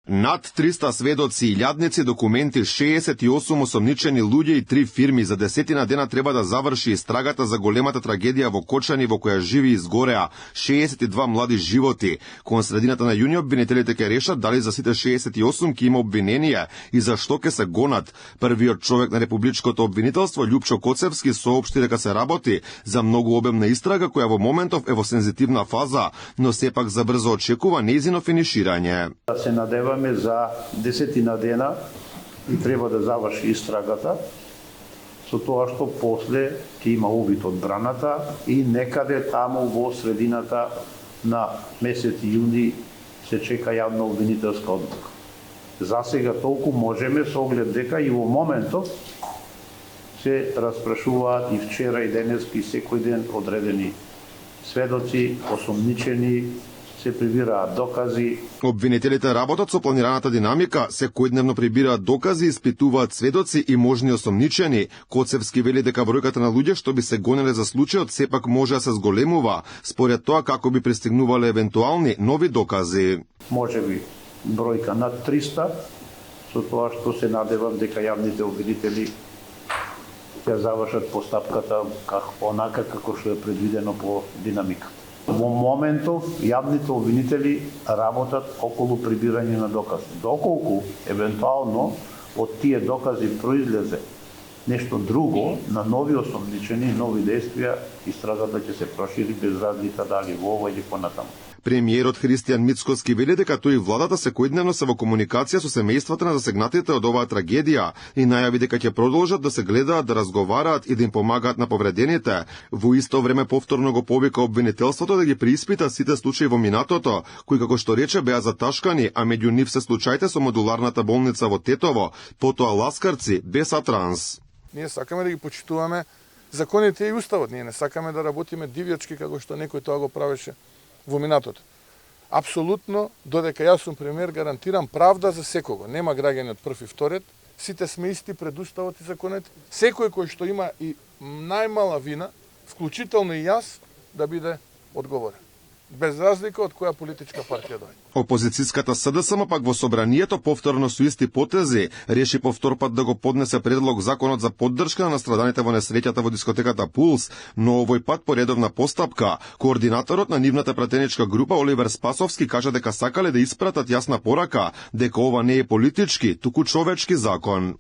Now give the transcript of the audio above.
Над 300 сведоци, илјадници документи, 68 осомничени луѓе и 3 фирми за 10 дена треба да заврши истрагата за големата трагедија во Кочани во која живи и изгореа 62 млади животи. Кон средината на јуни обвинителите ќе решат дали за сите 68 ќе има обвиненија и зашто ќе се гонат. Првиот човек на републичкото обвинителство, Љупчо Коцевски, соопшти дека се работи за многу обемна истрага која во моментов е во сензитивна фаза, но сепак забрзо очекува нејзино финиширање. Се надеваме за 10 дена и треба да заврши истрагата, со тоа што после ќе има увид од браната и некаде таму во средината на месец јуни се чека јавна обвинителска одлука. За сега толку можеме со оглед дека и во моментов се распрашуваат и вчера и денески секој ден одредени сведоци, осомничени, се прибираат докази. Обвинителите работат со планираната динамика, секојдневно прибираат докази, испитуваат сведоци и можни осомничени. Коцевски вели дека бројката на луѓе што би се гонеле за случајот сепак може да се зголемува, според тоа како би пристигнувале евентуални нови докази. Може би бројка над 300, со тоа што се надевам дека јавните обвинители ќе завршат постапката онака како што е предвидено по динамика. Во моментов јавните обвинители работат околу прибирање на докази. Доколку евентуално од тие докази произлезе нешто друго на нови осомничени, нови действија, истрагата ќе се прошири без разлика дали во ова или понатаму. Премиерот Христијан Мицкоски вели дека тој и владата секојдневно се во комуникација со семејствата на засегнатите од оваа трагедија и најави дека ќе продолжат да се гледаат, да разговараат и да им помагаат на повредените. Во исто време повторно го повика обвинителството да ги преиспита сите случаи во минатото, кои како што рече беа заташкани, а меѓу нив се случаите со модуларната болница во Тетово, потоа Ласкарци, Беса Транс. Ние сакаме да ги почитуваме законите и уставот. Ние не сакаме да работиме дивјачки како што некој тоа го правеше во минатото. Апсолутно, додека јас сум премиер, гарантирам правда за секого. Нема граѓани од прв и втор ред, сите сме исти пред уставот и законите. Секој кој што има и најмала вина, вклучително и јас, да биде одговорен. Без разлика од која политичка партија доаѓа. Опозицијската СДСМ пак во собранието повторно со исти потези реши повтор пат да го поднесе предлог законот за поддршка на страданите во несреќата во дискотеката Пулс, но овој пат по редовна постапка. Координаторот на нивната пратеничка група Оливер Спасовски кажа дека сакале да испратат јасна порака дека ова не е политички, туку човечки закон.